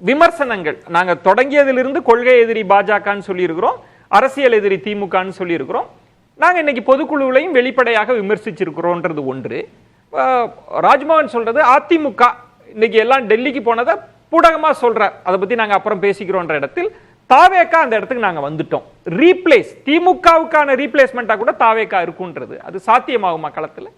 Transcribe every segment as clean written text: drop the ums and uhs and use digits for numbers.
விமர்சனங்கள் நாங்க தொடங்கியதிலிருந்து கொள்கை எதிரி பாஜகன்னு சொல்லி இருக்கிறோம், அரசியல் எதிரி திமுகன்னு சொல்லி இருக்கிறோம். நாங்க இன்னைக்கு பொதுக்குழுவிலையும் வெளிப்படையாக விமர்சிச்சிருக்கிறோம்ன்றது ஒன்று. ராஜ்மோகன் சொல்றது அதிமுக இன்னைக்கு எல்லாம் டெல்லிக்கு போனதை பூடகமா சொல்ற, அதை பத்தி நாங்க அப்புறம் பேசிக்கிறோன்ற இடத்தில் தாவேக்கா அந்த இடத்துக்கு நாங்க வந்துட்டோம். ரீப்ளேஸ் திமுகவுக்கான ரீப்ளேஸ்மெண்டா கூட தாவேக்கா இருக்குன்றது அது சாத்தியமாகுமா களத்துல?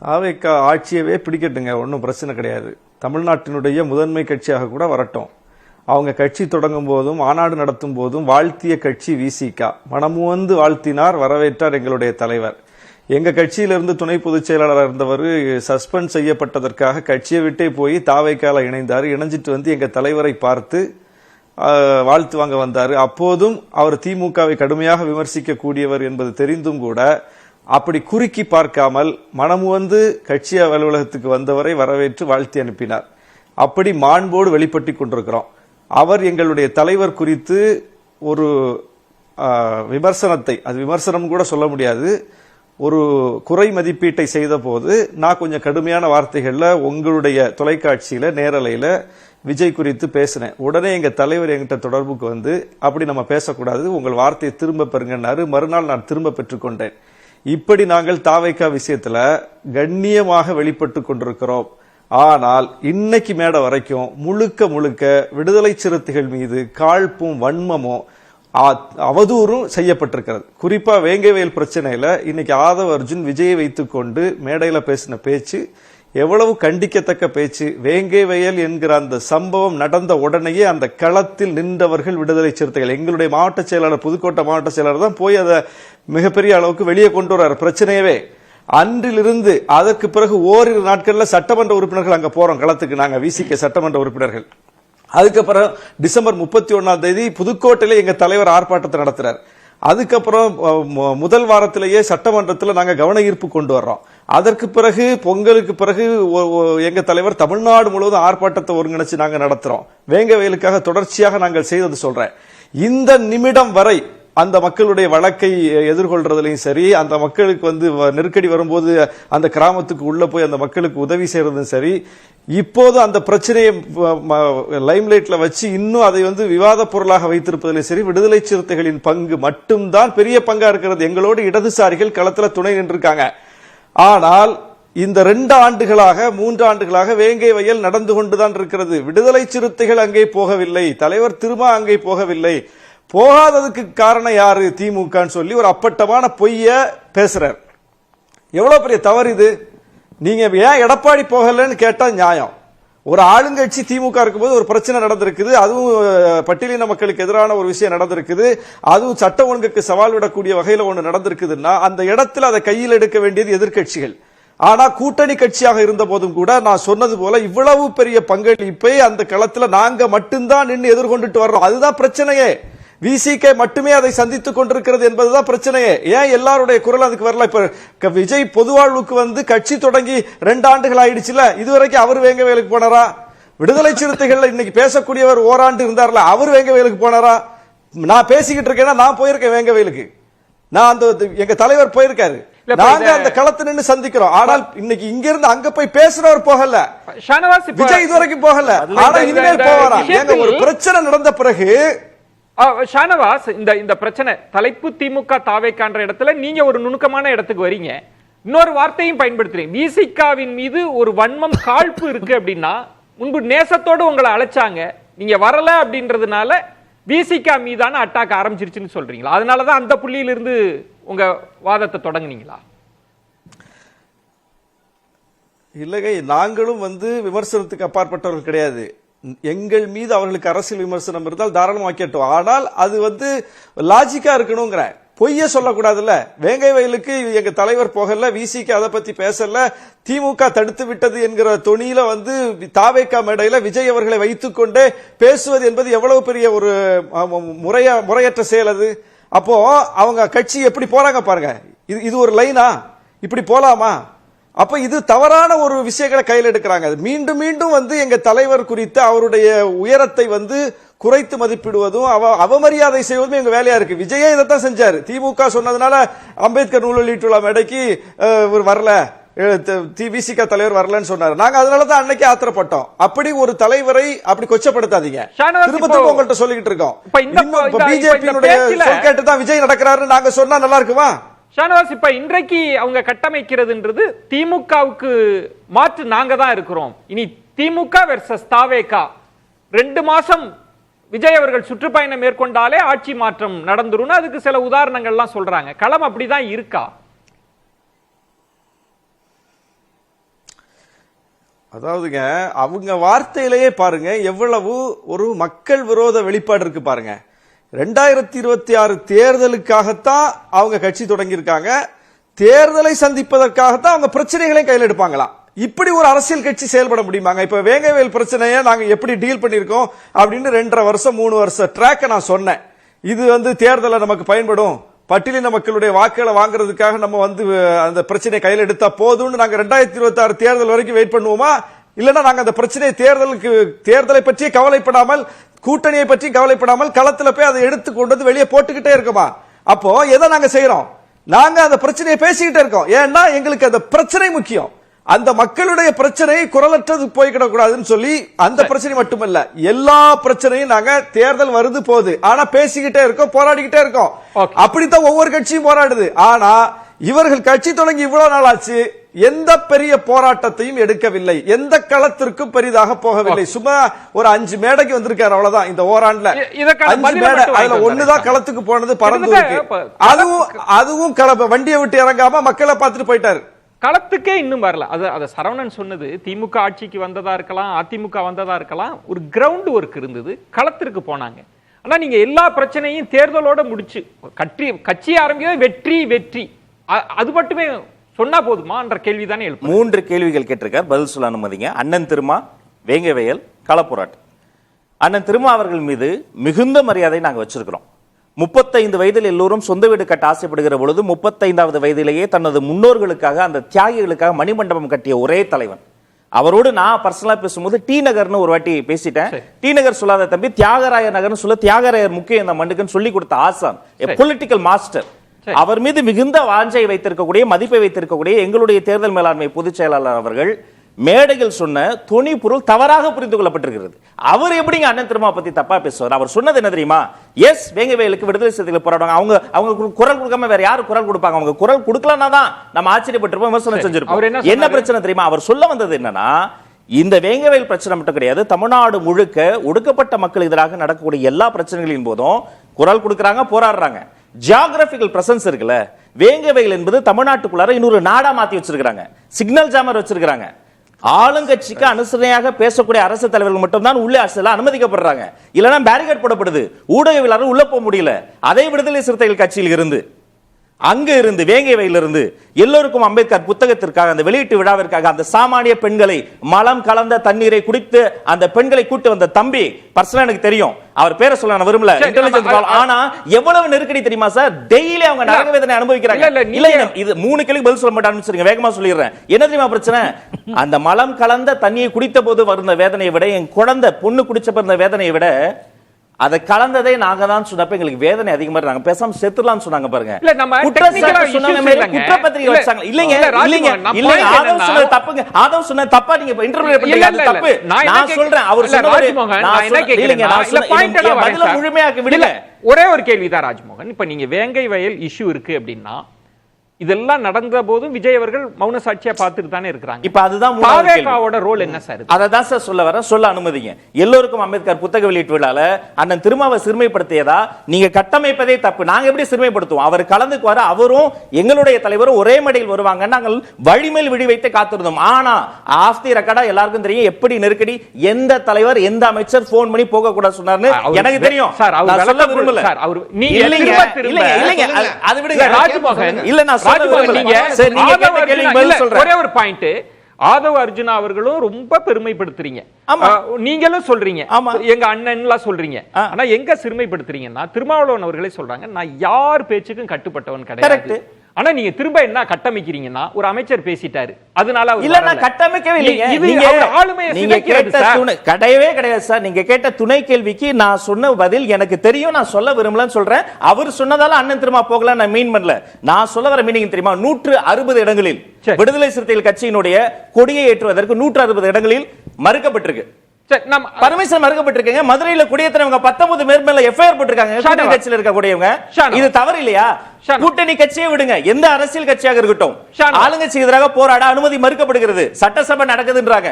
தாவேக்கா ஆட்சியவே பிடிக்கட்டுங்க, ஒன்றும் பிரச்சனை கிடையாது. தமிழ்நாட்டினுடைய முதன்மை கட்சியாக கூட வரட்டும். அவங்க கட்சி தொடங்கும் போதும் மாநாடு நடத்தும் போதும் வாழ்த்திய கட்சி விசிகா. மனமுவந்து வாழ்த்தினார், வரவேற்றார் எங்களுடைய தலைவர். எங்க கட்சியிலிருந்து துணை பொதுச் செயலாளராக இருந்தவர் சஸ்பெண்ட் செய்யப்பட்டதற்காக கட்சியை விட்டே போய் தாவேக்கால இணைந்தார். இணைஞ்சிட்டு வந்து எங்க தலைவரை பார்த்து வாழ்த்து வாங்க வந்தார். அப்போதும் அவர் திமுகவை கடுமையாக விமர்சிக்க கூடியவர் என்பது தெரிந்தும் கூட அப்படி குறுக்கி பார்க்காமல் மனமுவந்து கட்சி அலுவலகத்துக்கு வந்தவரை வரவேற்று வாழ்த்தி அனுப்பினார். அப்படி மாண்போடு வெளிப்பட்டு கொண்டிருக்கிறோம். அவர் எங்களுடைய தலைவர் குறித்து ஒரு விமர்சனத்தை, அது விமர்சனம் கூட சொல்ல முடியாது, ஒரு குறை மதிப்பீட்டை செய்த போது நான் கொஞ்சம் கடுமையான வார்த்தைகள்ல உங்களுடைய தொலைக்காட்சியில நேரலையில விஜய் குறித்து பேசினேன். உடனே எங்க தலைவர் என்கிட்ட தொடர்புக்கு வந்து அப்படி நம்ம பேசக்கூடாது, உங்கள் வார்த்தையை திரும்ப பெறுங்கன்னாரு. மறுநாள் நான் திரும்ப பெற்றுக்கொண்டேன். இப்படி நாங்கள் தாவேக்கா விஷயத்துல கண்ணியமாக வெளிப்பட்டு கொண்டிருக்கிறோம். ஆனால் இன்னைக்கு மேட வரைக்கும் முழுக்க முழுக்க விடுதலை சிறுத்தைகள் மீது காழ்ப்பும் வன்மமும் அவதூறும் செய்யப்பட்டிருக்கிறது. குறிப்பா வேங்கைவயல் பிரச்சனையில இன்னைக்கு ஆதவ அர்ஜுன் விஜயை வைத்துக் கொண்டு மேடையில பேசின பேச்சு எவ்வளவு கண்டிக்கத்தக்க பேச்சு. வேங்கைவயல் என்கிற அந்த சம்பவம் நடந்த உடனேயே அந்த களத்தில் நின்றவர்கள் விடுதலை சிறுத்தைகள். எங்களுடைய மாவட்ட செயலாளர், புதுக்கோட்டை மாவட்ட செயலாளர் தான் போய் அதை மிகப்பெரிய அளவுக்கு வெளியே கொண்டு வர்றாரு பிரச்சனையவே. அன்றிலிருந்து அதற்கு பிறகு ஓரிரு நாட்கள்ல சட்டமன்ற உறுப்பினர்கள் அங்க போறோம் களத்துக்கு, நாங்க விசிக சட்டமன்ற உறுப்பினர்கள். அதுக்கப்புறம் டிசம்பர் 31 புதுக்கோட்டையில எங்க தலைவர் ஆர்ப்பாட்டத்தை நடத்துறார். அதுக்கப்புறம் முதல் வாரத்திலேயே சட்டமன்றத்தில் நாங்க கவன ஈர்ப்பு கொண்டு வர்றோம். அதற்கு பிறகு பொங்கலுக்கு பிறகு எங்க தலைவர் தமிழ்நாடு முழுவதும் ஆர்ப்பாட்டத்தை ஒருங்கிணைச்சு நாங்க நடத்துறோம். வேங்கவயலுக்காக தொடர்ச்சியாக நாங்கள் செய்தது சொல்றேன். இந்த நிமிடம் வரை அந்த மக்களுடைய வழக்கை எதிர்கொள்றதுலையும் சரி, அந்த மக்களுக்கு வந்து நெருக்கடி வரும்போது அந்த கிராமத்துக்கு உள்ள போய் அந்த மக்களுக்கு உதவி செய்யறதும் சரி, இப்போது அந்த பிரச்சனையை லைம்லைட்ல வச்சு இன்னும் அதை வந்து விவாத பொருளாக வைத்திருப்பதிலும் சரி, விடுதலை சிறுத்தைகளின் பங்கு மட்டும்தான் பெரிய பங்கா இருக்கிறது. எங்களோடு இடதுசாரிகள் களத்துல துணை நின்றிருக்காங்க. ஆனால் இந்த 2 ஆண்டுகளாக 3 ஆண்டுகளாக வேங்கை வயல் நடந்து கொண்டுதான் இருக்கிறது. விடுதலை சிறுத்தைகள் அங்கே போகவில்லை, தலைவர் திருமா அங்கே போகவில்லை. போகாததுக்கு காரணம் யாரு? திமுகன்னு சொல்லி ஒரு அப்பட்டமான பொய்ய பேசுறார். எவ்வளவு பெரிய தவறு இது! நீங்க ஏன் எடப்பாடி போகலன்னு கேட்டா நியாயம். ஒரு ஆளுங்கட்சி திமுக இருக்கும்போது ஒரு பிரச்சனை நடந்திருக்குது, அதுவும் பட்டியலின மக்களுக்கு எதிரான ஒரு விஷயம் நடந்திருக்குது, அதுவும் சட்ட ஒழுங்குக்கு சவால் விடக்கூடிய வகையில ஒன்று நடந்திருக்குதுன்னா அந்த இடத்துல அதை கையில் எடுக்க வேண்டியது எதிர்கட்சிகள். ஆனா கூட்டணி கட்சியாக இருந்த போதும் கூட நான் சொன்னது போல இவ்வளவு பெரிய பங்களிப்பை அந்த களத்துல நாங்க மட்டும்தான் நின்று எதிர்கொண்டுட்டு வர்றோம். அதுதான் பிரச்சனையே. விசிகே மட்டுமே அதை சந்தித்துக் கொண்டிருக்கிறது என்பதுதான் பிரச்சனையே. ஏன் எல்லாருடைய குரல் அதுக்கு வரல? இப்ப விஜய் பொதுவாழ்வுக்கு வந்து கட்சி தொடங்கி 2 ஆண்டுகள் ஆயிடுச்சுல, இதுவரைக்கும் அவர் வேங்கவயலுக்கு போனாரா? விடுதலை சிறுத்தைகள் இன்னைக்கு பேசக்கூடியவர் ஓராண்டு இருந்தார்ல, அவர் வேங்கவயலுக்கு போனாரா? நான் பேசிக்கிட்டு இருக்கேன்னா நான் போயிருக்கேன் வேங்கவயலுக்கு, நான் அந்த எங்க தலைவர் போயிருக்காரு, நாங்க அந்த களத்து நின்று சந்திக்கிறோம். ஆனால் இன்னைக்கு இங்க இருந்து அங்க போய் பேசுறவர் போகல, விஜய் இதுவரைக்கும் போகல. ஆனா இனிமேல் போவாரா? ஒரு பிரச்சனை நடந்த பிறகு ஷானவாஸ், இந்த பிரச்சனை தலைப்பு திமுக தாவேக்கான்ற இடத்துல நீங்க ஒரு நுணுக்கமான இடத்துக்கு வரீங்க, இன்னொரு வார்த்தையும் பயன்படுத்துறீங்க. விசிகாவின் மீது ஒரு வன்மம் காழ்ப்பு இருக்கு அப்படின்னா, முன்பு நேசத்தோடு உங்களை அழைச்சாங்க, நீங்க வரல அப்படின்றதுனால விசிகா மீதான அட்டாக் ஆரம்பிச்சிருச்சுன்னு சொல்றீங்களா? அதனாலதான் அந்த புள்ளியிலிருந்து உங்க வாதத்தை தொடங்குனீங்களா? இல்லைங்க, நாங்களும் வந்து விமர்சனத்துக்கு அப்பாற்பட்டவர்கள் கிடையாது. எங்கள் மீது அவர்களுக்கு அரசியல் விமர்சனம் இருந்தால் தாராளமாக கேட்டோம். ஆனால் அது வந்து லாஜிக்கா இருக்கணுங்கிற, பொய்ய சொல்லக்கூடாதுல்ல. வேங்கை வயலுக்கு எங்க தலைவர் போகல, விசிக்கு அதை பத்தி பேசல, திமுக தடுத்து விட்டது என்கிற தொனியில வந்து தாவேக்கா மேடையில விஜய் அவர்களை வைத்துக் கொண்டே பேசுவது என்பது எவ்வளவு பெரிய ஒரு முறையற்ற செயல் அது. அப்போ அவங்க கட்சி எப்படி போறாங்க பாருங்க. இது ஒரு லைனா? இப்படி போலாமா? அப்ப இது தவறான ஒரு விஷயங்களை கையில் எடுக்கிறாங்க. மீண்டும் மீண்டும் வந்து எங்க தலைவர் குறித்து அவருடைய உயரத்தை வந்து குறைத்து மதிப்பிடுவதும் அவமரியாதை செய்வதும் எங்க வேலையா இருக்கு. விஜயே இதைத்தான் செஞ்சாரு. திமுக சொன்னதுனால அம்பேத்கர் நூல் வெளியீட்டு மேடைக்கு வரல, விசிக தலைவர் வரலன்னு சொன்னாரு. நாங்க அதனாலதான் அன்னைக்கு ஆத்திரப்பட்டோம். அப்படி ஒரு தலைவரை அப்படி கொச்சப்படுத்தாதீங்க. திரும்ப திரும்ப உங்கள்கிட்ட சொல்லிக்கிட்டு இருக்கோம். பிஜேபியினுடைய சொல் கேட்டுதான் விஜய் நடக்கிறாரு நாங்க சொன்னா நல்லா இருக்குமா? ஷானவாஸ், இப்ப இன்றைக்கு அவங்க கட்டமைக்கிறதுன்றது திமுகவுக்கு மாற்று நாங்க தான் இருக்கிறோம். இனி திமுக வெர்சஸ் தாவேகா 2 மாசம் விஜய் அவர்கள் சுற்றுப்பயணம் மேற்கொண்டாலே ஆட்சி மாற்றம் நடந்துரும். அதுக்கு சில உதாரணங்கள்லாம் சொல்றாங்க. களம் அப்படிதான் இருக்கா? அதாவதுங்க, அவங்க வார்த்தையிலேயே பாருங்க எவ்வளவு ஒரு மக்கள் விரோத வெளிப்பாடு இருக்கு பாருங்க. 2026 தேர்தலுக்காகத்தான் அவங்க கட்சி தொடங்கி இருக்காங்க. தேர்தலை சந்திப்பதற்காகத்தான் அவங்க பிரச்சனைகளை கையில் எடுப்பாங்களாம். இப்படி ஒரு அரசியல் கட்சி செயல்பட முடியுமாங்க? இப்ப வேங்கவேல் பிரச்சனையை நாங்க எப்படி டீல் பண்ணிருக்கோம் அப்படின்னு 2.5 வருஷம் 3 வருஷம் ட்ராக்க நான் சொன்னேன். இது தேர்தலை நமக்கு பயன்படும், பட்டியலின மக்களுடைய வாக்குகளை வாங்குறதுக்காக நம்ம அந்த பிரச்சனையை கையில் எடுத்தா போதும்னு நாங்க 2026 தேர்தல் வரைக்கும் வெயிட் பண்ணுவோமா? இல்லன்னா நாங்க அந்த பிரச்சனையை தேர்தலை பற்றி கவலைப்படாமல், கூட்டணியை பற்றி கவலைப்படாமல் களத்துல போய் அதை எடுத்து கொண்டு வந்து வெளியே போட்டுக்கிட்டே இருக்குமா? அப்போ எதை நாங்க செய்யறோம்? நாங்க அந்த பிரச்சனையை பேசிக்கிட்டே இருக்கோம். ஏன்னா எங்களுக்கு அந்த பிரச்சனை முக்கியம். அந்த மக்களுடைய பிரச்சனை குரலற்றது போய்கிட கூடாதுன்னு சொல்லி அந்த பிரச்சனை மட்டுமல்ல, எல்லா பிரச்சனையும் நாங்க தேர்தல் வருது போகுது, ஆனா பேசிக்கிட்டே இருக்கோம், போராடிக்கிட்டே இருக்கோம். அப்படித்தான் ஒவ்வொரு கட்சியும் போராடுது. ஆனா இவர்கள் கட்சி தொடங்கி இவ்வளவு நாள் ஆச்சு, எந்த பெரிய போராட்டத்தையும் எடுக்கவில்லை, எந்த களத்திற்கும் பெரிதாக போகவில்லை. சும்மா ஒரு 5 மேடைக்கு வந்திருக்காரு, அவ்வளவுதான். இந்த ஓராண்டுல 5 மேடை, அதுல 1 தான் களத்துக்கு போனது பரந்தூருக்கு. அதுவும் வண்டியை விட்டு இறங்காம மக்களை பார்த்துட்டு போயிட்டாரு. களத்துக்கே இன்னும் வரல. அது சரவணன் சொன்னது, திமுக ஆட்சிக்கு வந்ததா இருக்கலாம், அதிமுக வந்ததா இருக்கலாம், ஒரு கிரவுண்ட் ஒர்க் இருந்தது, களத்திற்கு போனாங்க. ஆனா நீங்க எல்லா பிரச்சனையும் தேர்தலோட முடிச்சு கட்சி ஆரம்பிக்க வெற்றி வெற்றி அது மட்டுமே சொன்னா போதுமா என்ற கேள்விதானே எழுப்பு. 3 கேள்விகள் கேட்டிருக்கார், பதில் சொல்ல அனுமதிங்க. அண்ணன் திருமா, வேங்கவேல், களப்போராட்டம். அண்ணன் திருமா அவர்கள் மீது மிகுந்த மரியாதை நாங்க வச்சிருக்கிறோம். 35 வயதில் எல்லோரும் சொந்த வீடு கட்ட ஆசைப்படுகிற பொழுது 35வது வயதிலேயே தனது முன்னோர்களுக்காக, அந்த தியாகிகளுக்காக மணிமண்டபம் கட்டிய ஒரே தலைவன். அவரோடு நான் பர்சனலா பேசும்போது டி நகர்னு ஒரு வாட்டி பேசிட்டேன். டி நகர் சொல்லாத தம்பி, தியாகராய நகர்னு சொல்ல, தியாகராயர் முக்கிய இந்த மண்ணுக்குன்னு சொல்லி கொடுத்த ஆசான், பொலிட்டிக்கல் மாஸ்டர். அவர் மீது மிகுந்த வாஞ்சை வைத்திருக்கக்கூடிய, மதிப்பை வைத்திருக்கக்கூடிய எங்களுடைய தேர்தல் மேலாண்மை பொதுச் செயலாளர் அவர்கள் மேடைகள் சொன்ன துணி பொருள் தவறாக புரிந்து கொள்ளப்பட்டிருக்கிறது. அவர் எப்படிங்க அண்ணன் திருமா பத்தி தப்பா பேசுவார்? அவர் சொன்னது என்ன தெரியுமா? எஸ், வேங்கவேலுக்கு விடுதலை சிறுத்தைகள் போராடுவாங்க, அவங்க குரல் கொடுக்காம வேற யாரு குரல் கொடுப்பாங்க? அவங்க குரல் கொடுக்கலன்னா தான் நம்ம ஆச்சரியப்பட்டிருப்போம், விமர்சனம் செஞ்சிருப்போம். என்ன பிரச்சனை தெரியுமா? அவர் சொல்ல வந்தது என்னன்னா, இந்த வேங்கவேல் பிரச்சனை மட்டும் கிடையாது, தமிழ்நாடு முழுக்க ஒடுக்கப்பட்ட மக்கள் எதிராக நடக்கக்கூடிய எல்லா பிரச்சனைகளின் போதும் குரல் கொடுக்கறாங்க, போராடுறாங்க. ஜியோகிராபிக்கல் பிரசன்ஸ் இருக்குல்ல, வேங்கவேல் என்பது தமிழ்நாட்டுக்குள்ளார இன்னொரு நாடா மாத்தி வச்சிருக்காங்க, சிக்னல் ஜாமர் வச்சிருக்காங்க. ஆளுங்கட்சிக்கு அனுசரணையாக பேசக்கூடிய அரசு தலைவர்கள் மட்டும்தான் உள்ளே அனுமதிக்கப்படுறாங்க, இல்லைன்னா பேரிகேட் போடப்படுது, ஊடகவியலாளர் உள்ள போக முடியல. அதே விடுதலை சிறுத்தைகள் கட்சியில் இருந்து, அங்க இருந்து, வேங்கவேலில் இருந்து எல்லோருக்கும் அம்பேத்கர் புத்தகத்திற்காக, அந்த வெளியீட்டு விழாவிற்காக அந்த சாமானிய பெண்களை, மலம் கலந்த தண்ணீரை குடித்து அந்த பெண்களை கூட்டு வந்த தம்பி பர்சனலா எனக்கு தெரியும், அவர் பேரை சொல்ல நான் விரும்பல, இன்டெலிஜென்ஸ். ஆனா எவ்வளவு நெருக்கடி தெரியுமா சார்? டெய்லி அவங்க நரக வேதனை அனுபவிக்கிறாங்க. இல்ல, இது 3 கேள்வி பதில் சொல்ல மாட்டான்னு வேகமா சொல்லிடுறேன். என்ன தெரியுமா பிரச்சனை? அந்த மலம் கலந்த தண்ணியை குடித்த போது வருந்த வேதனையை விட, என் குழந்தை பொண்ணு குடிச்ச பிறந்த வேதனையை விட, அதை கலந்ததே நாங்க தான் சொன்னப்ப எங்களுக்கு வேதனை அதிகமா நாங்க பேசாம செத்துலாம்னு சொன்னாங்க பாருங்க. குற்றப்பத்திரிகை வச்சாங்க. இல்லங்க இல்லங்க இல்லங்க, ஆதவ் சொன்னது தப்புங்க. ஆதவ் சொன்னது தப்பா நீங்க இன்டர்பிரேட் பண்றீங்க, அது தப்பு. நான் சொல்றேன், அவர் சொன்னது நான் இல்லங்க, நான் சொன்ன பதில முழுமையாக்கி விடுங்க. ஒரே ஒரு கேள்விதான் ராஜ்மோகன், இப்ப நீங்க வேங்கை வயல் இஷ்யூ இருக்கு அப்படின்னா, இதெல்லாம் நடந்த போதும் விஜய் அவர்கள் மௌன சாட்சியா பார்த்துட்டு தானே இருக்காங்க. இப்ப அதுதான் பாவேகாவோட ரோல் என்ன சார்? அததான் சார் சொல்ல வர, சொல்ல அனுமதிங்க. எல்லோருக்கும் அம்பேத்கர் புத்தக வெளியீட்டு விழால அண்ணன் திருமாவை சிறுமைப்படுத்தியதா நீங்க கட்டமைப்பதே தப்பு. நாங்க எப்படி சிறுமைப்படுத்துவோம்? அவர் கலந்துக்குவாரு, அவரும் எங்களுடைய தலைவரும் ஒரே மேடையில் வருவாங்க. நாங்கள் வழிமேல் விழி வைத்து காத்திருந்தோம். ஆனா ஆஃப் தி ரெக்கார்டா எல்லாருக்கும் தெரியும் எப்படி நெருக்கடி, எந்த தலைவர் எந்த அமைச்சர் போன் பண்ணி போக கூடாது சொன்னார்னு எனக்கு தெரியும் சார். அவர் சொல்ல விரும்பல சார். அவர் நீங்க இல்லங்க அது விடுங்க ராஜ்மோகன். இல்ல நான் ஒரே ஒரு பாயிண்ட், ஆதவ் அர்ஜுனா அவர்களும் ரொம்ப பெருமைப்படுத்துறீங்க, நீங்களும் சொல்றீங்க, எங்க அண்ணன் சொல்றீங்க. ஆனா எங்க சிறுமைப்படுத்துறீங்கன்னா, திருமாவளவன் அவர்களே சொல்றாங்க, நான் யார் பேச்சுக்கும் கட்டுப்பட்டவன் கிடையாது. ஆனா நீங்க திரும்ப என்ன கட்டமைக்கிறீங்கன்னா ஒரு அமைச்சர் பேசிட்டாரு அதனால அவர் இல்ல வரல. நான் கட்டமைக்கவே இல்லைங்க. இது நீங்க அவர் ஆளுமையை நீங்க சிதைக்கிறது கேட்ட சார். துணை கிடையவே கிடையாது சார். நீங்க கேட்ட துணை கேள்விக்கு நான் சொன்ன பதில் எனக்கு தெரியும், நான் சொல்ல விரும்பலன்னு சொல்றேன். அவர் சொன்னதால அண்ணன் திருமா போகல நான் மீன் பண்ணல. நான் சொல்ல வர மீனிங் தெரியுமா? 160 இடங்களில் சரி. விடுதலை சிறுத்தைகள் கட்சியினுடைய கொடியை ஏற்றுவதற்கு 160 இடங்களில் மறுக்கப்பட்டிருக்கு. சரி, நம்ம பர்மிஷன் மறுக்கப்பட்டிருக்கீங்க. மதுரையில குடியேற்றவங்க 19 பேர் மேல எஃப்ஐஆர் போட்டிருக்காங்க. கூட்டணி கட்சியில இருக்க கூடியவங்க. இது தவறு இல்லையா? கூட்டணி கட்சியை விடுங்க, எந்த அரசியல் கட்சியாக இருக்கட்டும், ஆளுங்கட்சிக்கு எதிராக போராட அனுமதி மறுக்கப்படுகிறது. சட்டசபை நடக்குதுன்றாங்க.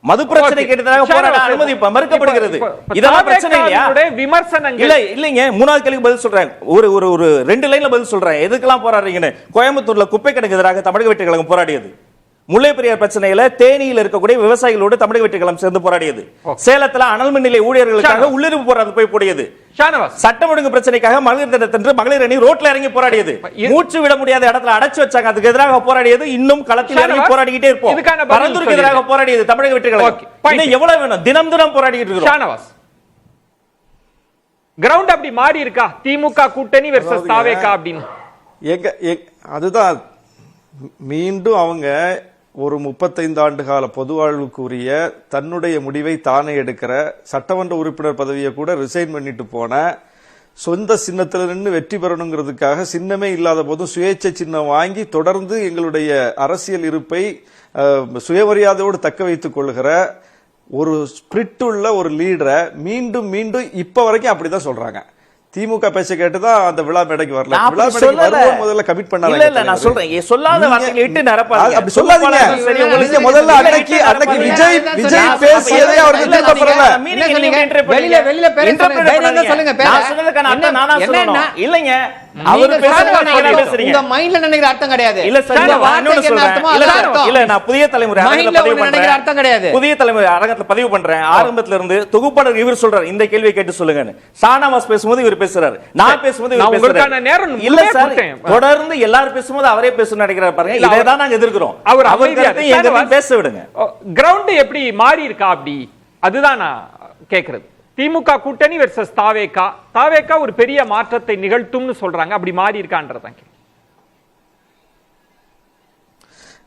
மது பிரச்சனைக்கு எதிராக போராட அனுமதி மறுக்கப்படுகிறது. இதெல்லாம் பிரச்சனை இல்லையா? விமர்சனங்கள் இல்ல இல்லைங்க. மூணாவது கேள்விக்கு பதில் சொல்றேன். ஒரு 2 லைன்ல பதில் சொல்றேன். எதுக்கெல்லாம் போராடுறீங்கன்னு. கோயம்புத்தூர்ல குப்பை கணக்கு எதிராக தமிழக வெற்றி கழகம் போராடியது. முல்லை பெரியார் பிரச்சனையில தேனியில் இருக்கக்கூடிய விவசாயிகளோடு தமிழக வெற்றி கழகம் சேர்ந்து போராடியது. சேலத்துல அனல் மின் நிலைய ஊழியர்களுக்காக உள்ளிருப்பு போராட்டம் போய் போடியது. சட்டம் ஒழுங்கு பிரச்சனைக்காக மகளிர் தினத்தன்று மகளிர் அணி ரோட்ல இறங்கி போராடியது. மூச்சு விட முடியாத இடத்துல அடைச்சு வச்சாங்க, அதுக்கு எதிராக போராடியது. இன்னும் களத்தில் இறங்கி போராடிக்கிட்டே இருப்போம். பரந்தூருக்கு எதிராக போராடியது தமிழக வெற்றி கழகம். இன்னும் எவ்வளவு வேணும்? தினம் தினம் போராடிக்கிட்டு இருக்கோம். கிரவுண்ட் அப்படி மாறி இருக்கா? திமுக கூட்டணி வெர்சஸ் தாவேகா அப்படின்னு அதுதான் மீண்டும் அவங்க ஒரு 35 ஆண்டு கால பொது வாழ்வுக்குரிய தன்னுடைய முடிவை தானே எடுக்கிற சட்டமன்ற உறுப்பினர் பதவியை கூட ரிசைன் பண்ணிட்டு போன, சொந்த சின்னத்தில் நின்று வெற்றி பெறணுங்கிறதுக்காக சின்னமே இல்லாத போதும் சுயேட்சை சின்னம் வாங்கி தொடர்ந்து எங்களுடைய அரசியல் இருப்பை சுயமரியாதையோடு தக்க வைத்துக் கொள்கிற ஒரு ஸ்பிரிட் உள்ள ஒரு லீடரை மீண்டும் மீண்டும் இப்ப வரைக்கும் அப்படிதான் சொல்றாங்க. திமுக பேச்ச கேட்டுதான் அந்த விழா மேடைக்கு வரல. விழா மேடைக்கு வருவோம் முதல்ல கமிட் பண்ணாங்க. இல்ல இல்ல நான் சொல்றேன், சொல்லாத வார்த்தைகளை இட்டு நிரப்பாதீங்க. அப்படி சொல்லாதீங்க. நீங்க முதல்ல அன்னைக்கு விஜய் பேசியதை அவருக்கு திரும்ப வரல. வெளியில பேசுங்க சொல்லுங்க. நான் சொன்னதுக்கான அர்த்தம் நானா சொல்லணும். இல்லங்க, அவர் பேசுறது உங்க மைண்ட்ல நினைக்கிற அர்த்தம் கிடையாது. இல்ல சார், நான் இன்னொன்னு சொல்றேன். இல்ல நான் புதிய தலைமுறை அரங்கத்துல பதிவு பண்றேன். அர்த்தம் கிடையாது. புதிய தலைமுறை அரங்கத்துல பதிவு பண்றேன். ஆரம்பத்துல இருந்து தொகுப்பாளர் இவர் சொல்றாரு இந்த கேள்வியை கேட்டு சொல்லுங்கன்னு. ஷானவாஸ் பேசும்போது இவர் பேசுறாரு, நான் பேசும்போது இவர் பேசுறாரு. இல்ல சார், தொடர்ந்து எல்லாரும் பேசும்போது அவரே பேசணும்னு நினைக்கிறாரு பாருங்க. இதேதான் நாங்க எதிர்க்கிறோம். அவர் பேச விடுங்க. கிரவுண்ட் எப்படி மாறி இருக்கா அப்படி? அதுதான் நான் கேக்குறது. திமுக கூட்டணி வெர்சஸ் தாவேகா. தாவேகா ஒரு பெரிய மாற்றத்தை நிகழ்த்தும்னு சொல்றாங்க, அப்படி மாறி இருக்கான்றதான்.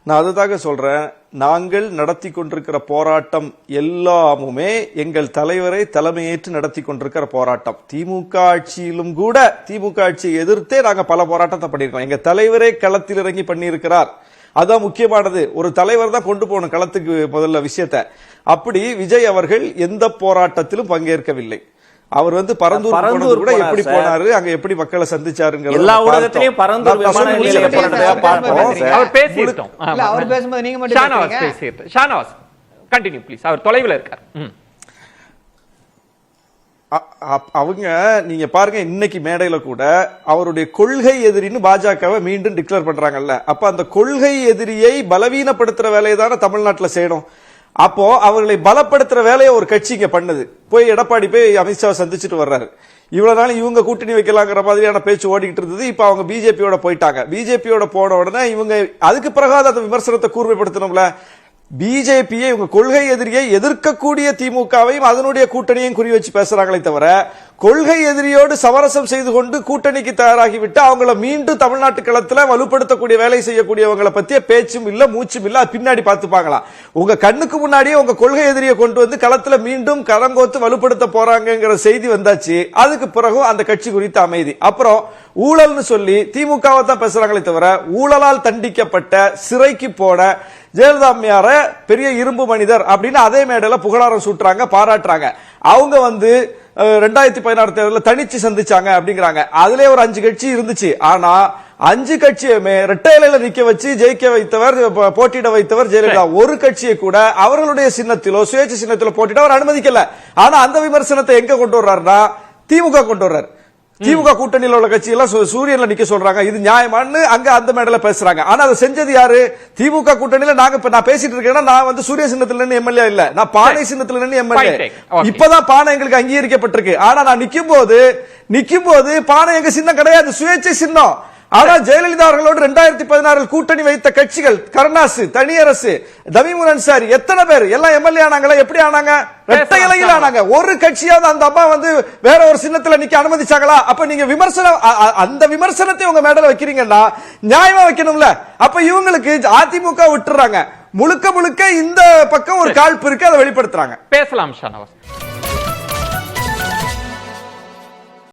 நான் அதுதாக சொல்றேன். நாங்கள் நடத்தி கொண்டிருக்கிற போராட்டம் எல்லாமுமே எங்கள் தலைவரை தலைமையேற்று நடத்தி கொண்டிருக்கிற போராட்டம். திமுக ஆட்சியிலும் கூட திமுக ஆட்சியை எதிர்த்தே நாங்க பல போராட்டத்தை பண்ணியிருக்கோம். எங்க தலைவரே களத்தில் இறங்கி பண்ணியிருக்கிறார். அதான் முக்கியமானது. ஒரு தலைவர் தான் கொண்டு போகணும் களத்துக்கு முதல்ல விஷயத்தை. அப்படி விஜய் அவர்கள் எந்த போராட்டத்திலும் பங்கேற்கவில்லை. அவர் பரந்தூர் கூட எப்படி போனாரு, அங்க எப்படி மக்களை சந்திச்சாருங்க. எல்லா ஊடகத்திலயும் பரந்தூர் விமான நிலைய போராட்டத்தை பார்ப்போம். அவர் பேசிட்டோம். இல்ல அவர் பேசும்போது நீங்க மட்டும் பேசுறீங்க. Shanavas continue please. அவர் தொலைவில் இருக்கார். அவங்க நீங்க பாருங்க, இன்னைக்கு மேடையில கூட அவருடைய கொள்கை எதிரின்னு பாஜகவை மீண்டும் டிக்ளேர் பண்றாங்கல்ல. அப்ப அந்த கொள்கை எதிரியை பலவீனப்படுத்துற வேலையை தானே தமிழ்நாட்டில் செய்யணும். அப்போ அவர்களை பலப்படுத்துற வேலையை ஒரு கட்சி இங்க பண்ணுது. போய் எடப்பாடி போய் அமித்ஷாவை சந்திச்சுட்டு வர்றாரு. இவ்வளவு நாள் இவங்க கூட்டணி வைக்கலாங்கிற மாதிரியான பேச்சு ஓடிக்கிட்டு இருந்தது. இப்ப அவங்க பிஜேபியோட போயிட்டாங்க. பிஜேபியோட போன உடனே இவங்க அதுக்கு பிறகு அந்த விமர்சனத்தை கூர்மைப்படுத்தணும்ல. பிஜேபியை இவங்க கொள்கை எதிரியை எதிர்க்கக்கூடிய திமுகவையும் அதனுடைய கூட்டணியும் குறி வச்சு பேசுறாங்களே தவிர, கொள்கை எதிரியோடு சமரசம் செய்து கொண்டு கூட்டணிக்கு தயாராகிவிட்டு அவங்கள மீண்டும் தமிழ்நாட்டு களத்துல வலுப்படுத்தக்கூடிய வேலை செய்யக்கூடியவங்களை பத்திய பேச்சும் இல்ல, மூச்சும் இல்ல. பின்னாடி பார்த்துப்பாங்களா? உங்க கண்ணுக்கு முன்னாடியே உங்க கொள்கை எதிரியை கொண்டு வந்து களத்துல மீண்டும் கரங்கோத்து வலுப்படுத்த போறாங்கிற செய்தி வந்தாச்சு. அதுக்கு பிறகு அந்த கட்சி குறித்த அமைதி. அப்புறம் ஊழல்னு சொல்லி திமுகவை தான் பேசுறாங்களே தவிர, ஊழலால் தண்டிக்கப்பட்ட சிறைக்கு போன ஜெயலலிதா அம்மையார பெரிய இரும்பு மனிதர் அப்படின்னு அதே மேடையில புகழாரம் சூட்டுறாங்க, பாராட்டுறாங்க. அவங்க 2016 தேர்தலில் தனிச்சு சந்திச்சாங்க அப்படிங்கிறாங்க. அதுல ஒரு 5 கட்சி இருந்துச்சு. ஆனா 5 கட்சியுமே ரெட்டையில நிக்க வச்சு ஜெயிக்க வைத்தவர், போட்டியிட வைத்தவர் ஜெயலலிதா. ஒரு கட்சியை கூட அவர்களுடைய சின்னத்திலோ சுயேட்சை சின்னத்திலோ போட்டியிட அவர் அனுமதிக்கல. ஆனா அந்த விமர்சனத்தை எங்க கொண்டு வர்றாருன்னா திமுக கொண்டு வர்றாரு. திமுக கூட்டணியில் உள்ள கட்சி எல்லாம் சூரியன்ல நிக்க சொல்றாங்க. இது நியாயமானு அங்க அந்த மேடையில பேசுறாங்க. ஆனா அதை செஞ்சது யாரு? திமுக கூட்டணியில நான் பேசிட்டு இருக்கேன்னா நான் சூரிய சின்னத்துல நின்று எம்எல்ஏ இல்ல, நான் பானை சின்னத்துல நின்று எம்எல்ஏ. இப்பதான் பானை எங்களுக்கு அங்கீகரிக்கப்பட்டிருக்கு. ஆனா நான் நிக்கும் போது பானை எங்க சின்னம் கிடையாது, சுயேட்சை சின்னம். ஆனா ஜெயலலிதா அவர்களோடு 2016 கூட்டணி வைத்த கட்சிகள் கருணாசு, தனியரசு, தமிமுன் அன்சாரி எத்தனை பேர் எல்லாம் எம்எல்ஏ ஆனாங்களா? எப்படி ஆனாங்க? இரட்டை இலையில் ஆனாங்க. ஒரு கட்சியாவது அந்த அம்மா வந்து வேற ஒரு சின்னத்துல நிக்க அனுமதிச்சாங்களா? அப்ப நீங்க விமர்சனம் அந்த விமர்சனத்தை உங்க மேடல வைக்கிறீங்கன்னா நியாயமா வைக்கணும்ல. அப்ப இவங்களுக்கு அதிமுக விட்டுறாங்க, முழுக்க முழுக்க இந்த பக்கம் ஒரு காழ்ப்பு இருக்கு, அதை வெளிப்படுத்துறாங்க. பேசலாம் ஷானவாஸ்.